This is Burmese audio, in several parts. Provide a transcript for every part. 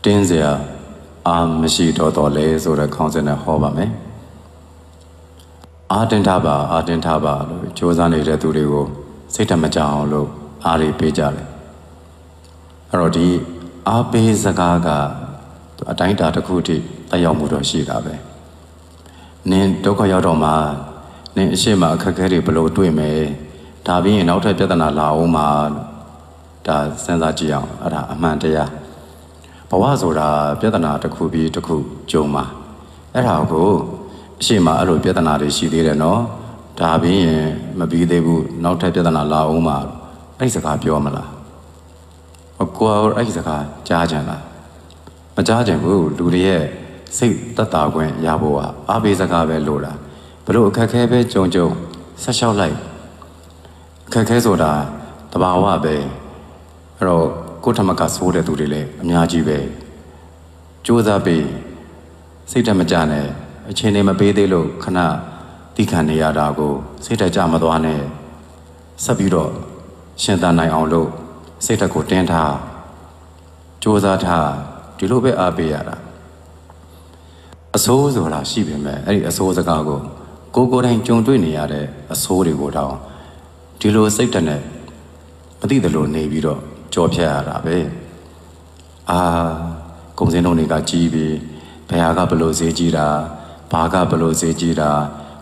တင်းစရာအာမရှိတော့လေဆိုတဲ့ခေါင်းစဉ်နဲ့ဟောပါမယ်အာတင်ထားပါလို့ကြိုးစားနေတဲ့သူတွေကိုစိတ်ဓာတ်မကြအောင်လို့အားတွေပေးကြတယ်အဲ့တော့ဒီအားပေးစကားကအတိုင်းအတာတစ်ခုထိတက်ရောက်မှုတော့ရှိတာပဲနင်ဒုက္ခရောက်တော့မှနင်အရှိမအခက်အခဲတွေဘယ်လိုတွေ့မယ်ဒါပြီးရင်နောက်ထပ်ပြဿနာလာအောင်မှဒါစဉ်းစားကြည့်အောင်အဲ့ဒါအမှန်တရားဘဝဆိုတာပြဿနာတစ်ခုပြီးတစ်ခုကြုံမှာအဲ့ဒါကိုအရှိမအဲ့လိုပြဿနာတွေရှိသေးတယ်နော်ဒါပြီးရင်မပြီးသေးဘူးနောက်ထပ်ပြဿနာလာအောင်မှအဲ့စကားပြောမလားကိုယ်အဲ့စကားကြားကြလားမကြားကြဘူးလူတွေရဲ့စိတ်သက်သာခွင့်ရဖို့ကအားပေးစကားပဲလို့တာဘလို့အခက်ခဲပဲကြုံဆက်လျှောက်လိုက်အခက်ခဲဆိုတာတဘာဝပဲအဲ့တော့ကိုယ်ထမကဆိုးတဲ့သူတွေလည်းအများကြီးပဲကြိုးစားပြီးစိတ်ဓာတ်မကြနဲ့အချိန်တွေမပေးသေးလို့ခဏတိခံနေရတာကိုစိတ်ဓာတ်ကြမသွားနဲ့ဆက်ပြီးတော့ရှင်သန်နိုင်အောင်လို့စိတ်ဓာတ်ကိုတင်းထားကြိုးစားထားဒီလိုပဲအားပေးရတာအဆိုးဆိုတာရှိပေမဲ့အဲ့ဒီအဆိုးစကားကိုကိုယ်တိုင်ကြုံတွေ့နေရတဲ့အဆိုးတွေကိုတောင်ဒီလိုစိတ်ဓာတ်နဲ့မသိသလိုနေပြီးတော့ကြော်ဖြတ်ရတာပဲကုံစင်းလုံးတွေကကြီးပြီးဘယ်ဟာကဘလို့ဈေးကြီးတာဘာကဘလို့ဈေးကြီးတာ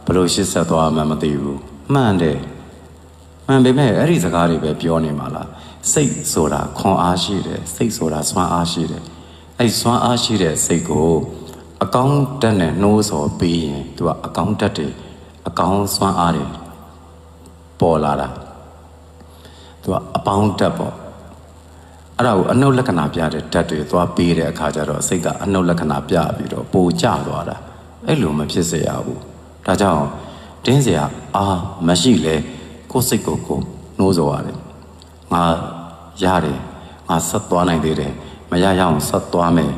ဘလို့ရှစ်ဆက်သွားမှမသိဘူးမှန်တယ်မှန်ပေမဲ့အဲ့ဒီစကားတွေပဲပြောနေမှာလားစိတ်ဆိုတာခွန်အားရှိတယ်စိတ်ဆိုတာစွမ်းအားရှိတယ်အဲ့စွမ်းအားရှိတဲ့စိတ်ကိုအကောင်းတက်နဲ့နှိုးဆော်ပြီးရင်သူကအကောင်းတက်တယ်အကောင်းစွမ်းအားတွေပေါ်လာတာသူကအပေါင်းတက်ပေါ့အဲ့ဒါကိုအနှုတ်လက္ခဏာပြတဲ့ဓာတ်တွေသွားပေးတဲ့အခါကျတော့စိတ်ကအနှုတ်လက္ခဏာပြပြီးတော့ပိုကျသွားတာအဲ့လိုမဖြစ်စေရဘူးဒါကြောင့်တင်းစရာမရှိလဲကိုယ်စိတ်ကိုနှိုးဆော်ရတယ်ငါရတယ်ငါဆက်သွားနိုင်သေးတယ်မရရအောင်ဆက်သွားမယ်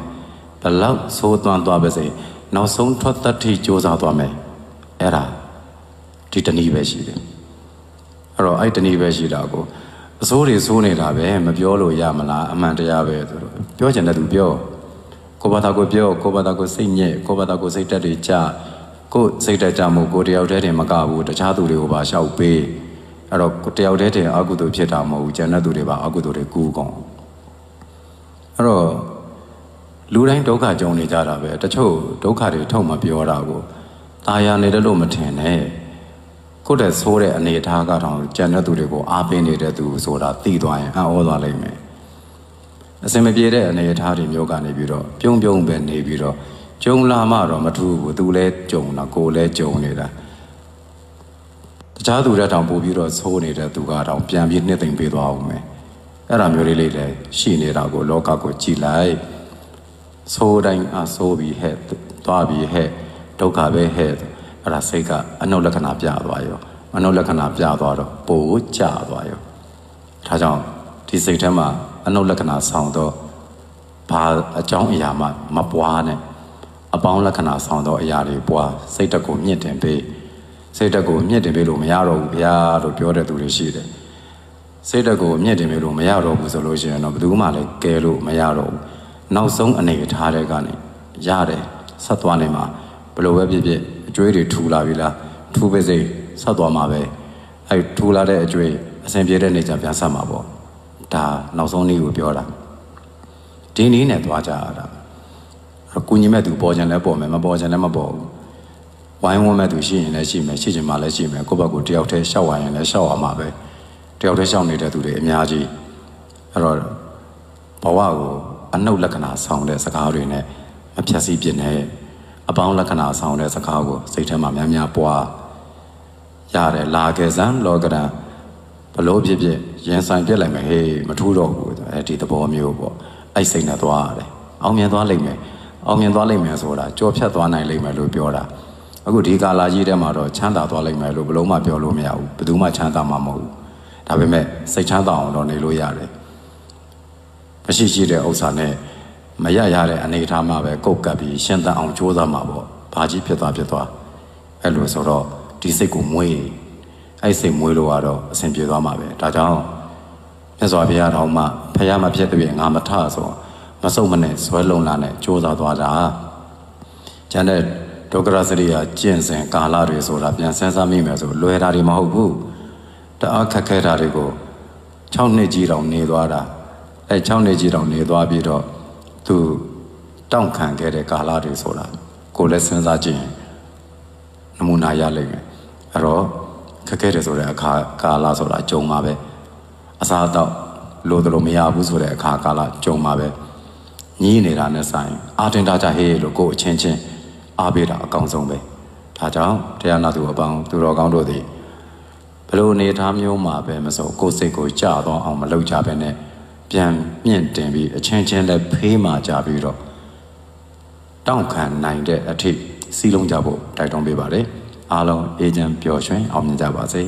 ဘလောက်ဆိုးသွားပါစေနောက်ဆုံးထွက်သက်ထိစ조사သွားမယ်အဲ့ဒါဒီတနည်းပဲရှိတယ်အဲ့တော့အဲ့တနည်းပဲရှိတာကိုအစိုးတွေစိုးနေတာပဲမပြောလို့ရမလားအမှန်တရားပဲဆိုတော့ပြောချင်တဲ့သူပြောကိုဘာသာကိုပြောကိုဘာသာကိုစိတ်ညစ်ကိုဘာသာကိုစိတ်တက်တွေကြကိုစိတ်တက်ကြမှုကိုတယောက်တည်းတင်မကဘူးတခြားသူတွေကိုပါရှောက်ပေးအဲ့တော့တယောက်တည်းတင်အကုသိုလ်ဖြစ်တာမဟုတ်ဘူးကျန်တဲ့သူတွေပါအကုသိုလ်တွေကူးကုန်အဲ့တော့လူတိုင်းဒုက္ခကြုံနေကြတာပဲတချို့ဒုက္ခတွေထုတ်မပြောတာကိုตายာနေတယ်လို့မထင်နဲ့ကိုယ့်တဲ့ဆိုးတဲ့အနေအထားကတော့ကြံတဲ့သူတွေကိုအားပေးနေတဲ့သူဆိုတာသိသွားရင်အံ့ဩသွားလိမ့်မယ်အစင်မပြေတဲ့အနေအထားတွေမျိုးကနေပြီးတော့ပြုံးပဲနေပြီးတော့ကြုံလာမှတော့မထူးဘူးသူလည်းကြုံတာကိုယ်လည်းကြုံနေတာတခြားသူတွေတောင်ပို့ပြီးတော့ဆိုးနေတဲ့သူကတော့ပြန်ပြီးနှစ်သိမ့်ပေးသွားအောင်မယ်အဲ့ဒါမျိုးလေးလည်းရှိနေတာကိုလောကကိုကြည်လိုက်ဆိုးတိုင်းဆိုးပြီးဟဲ့သွားပြီးဟဲ့ဒုက္ခပဲဟဲ့အဲ့ဒါစိတ်ကအနုလက္ခဏာပြသွားရောအနုလက္ခဏာပြသွားတော့ပိုကျသွားရောဒါကြောင့်ဒီစိတ်ထဲမှာအနုလက္ခဏာဆောင်တော့ဘာအကြောင်းအရာမှမပွားနဲ့အပေါင်းလက္ခဏာဆောင်တော့အရာတွေပွားစိတ်တက်ကိုမြင့်တင်ပေးစိတ်တက်ကိုမြင့်တင်ပေးလို့မရတော့ဘူးဗျာလို့ပြောတဲ့သူတွေရှိတယ်စိတ်တက်ကိုမြင့်တင်ပေးလို့မရတော့ဘူးဆိုလို့ရှိရင်တော့ဘယ်သူမှလည်းကယ်လို့မရတော့ဘူးနောက်ဆုံးအနေထားတဲ့ကနေရတယ်ဆက်သွားနေမှာဘယ်လိုပဲဖြစ်ဖြစ်အကျွေးတွေထူလာပြီလားထူပါစေဆက်သွားမှာပဲအဲ့ထူလာတဲ့အကျွေးအစဉ်ပြေတဲ့နေကြပြန်ဆက်မှာပေါ့ဒါနောက်ဆုံးနေ့ကိုပြောတာဒီနည်းနဲ့သွားကြရတာကုညီမဲ့သူပေါ်ကြတယ်ပေါ်မယ်မပေါ်ကြတယ်မပေါ်ဘူးဝိုင်းဝန်းမဲ့သူရှိရင်လည်းရှိမယ်ရှိချင်မှလည်းရှိမယ်ကိုယ့်ဘက်ကိုတယောက်တည်းရှောက်ဝိုင်းရင်လည်းရှောက်ရမှာပဲတယောက်တည်းရှောက်နေတဲ့သူတွေအများကြီးအဲ့တော့ဘဝကိုအနှုတ်လက္ခဏာဆောင်တဲ့စကားတွေနဲ့မဖြတ်စည်းပြနဲ့အပေါင်းလက္ခဏာဆောင်တဲ့စကားကိုစိတ်ထဲမှာများများပွားရတယ်လာခဲ့စမ်းလောကရန်ဘလို့ဖြစ်ဖြစ်ရင်ဆိုင်ပြက်လိုက်မယ်ဟေးမထူးတော့ဘူးဒီသဘောမျိုးပေါ့အဲ့စိတ်နဲ့သွားရတယ်အောင်မြင်သွားလိမ့်မယ်ဆိုတာကြော်ဖြတ်သွားနိုင်လိမ့်မယ်လို့ပြောတာအခုဒီကာလာကြီးထဲမှာတော့ချမ်းသာသွားလိမ့်မယ်လို့ဘလို့မှပြောလို့မရဘူးဘယ်သူမှချမ်းသာမှာမဟုတ်ဘူးဒါပေမဲ့စိတ်ချမ်းသာအောင်တော့နေလို့ရတယ်မရှိတဲ့ဥစ္စာနဲ့မရတဲ့အနေအထားမှာပဲကုတ်ကပ်ပြီးရှင်းသန်အောင်ကြိုးစားမှာပေါ့ဘာကြီးဖြစ်သွားအဲ့လိုဆိုတော့ဒီစိတ်ကိုမွေးအဲ့စိတ်မွေးလို့ကတော့အဆင်ပြေသွားမှာပဲဒါကြောင့်မြတ်စွာဘုရားတော်မှဖယားမဖြစ်တဲ့ငါမထဆို မစုံမနဲ့ဆွဲလုံလာနဲ့ကြိုးစားသွားတာကျန်တဲ့ဒုက္ခရစရိယာကျင့်စဉ်ကာလတွေဆိုတာပြန်စဉ်းစားမိမယ်ဆိုလွယ်တာတွေမဟုတ်ဘူးတအားခက်ခဲတာတွေကို6နှစ်ကြီးတောင်နေသွားတာ6နှစ်ကြီးတောင်နေသွားပြီးတော့သူတောင့်ခံခဲ့တဲ့ကာလတွေဆိုတာကိုလည်းစဉ်းစားကြည့်ရင်နမူနာရလိမ့်မယ်အဲ့တော့ခက်ခဲတယ်ဆိုတဲ့အခါကာလဆိုတာကြုံမှာပဲအစားအသောက်လိုတယ်လို့မရဘူးဆိုတဲ့အခါကာလကြုံမှာပဲညီးနေတာနဲ့ဆိုင်အာတင်တာကြဟေးလို့ကိုယ်အချင်းချင်းအားပေးတာအကောင်းဆုံးပဲဒါကြောင့်တရားနာသူအပေါင်းသူတော်ကောင်းတို့သည်ဘလို့အနေထားမျိုးမှာပဲမစိုးကိုယ်စိတ်ကိုကြတော့အောင်မလုပ်ကြပဲနဲ့ပြန်မြင့်တင်ပြီးအချင်းချင်းလည်းဖေးမာကြပြီးတော့တောင့်ခံနိုင်တဲ့အထိစီးလုံးကြဖို့တိုက်တွန်းပေးပါတယ်အားလုံးအေဂျင့်ပျော်ရွှင်အောင်မြင်ကြပါစေ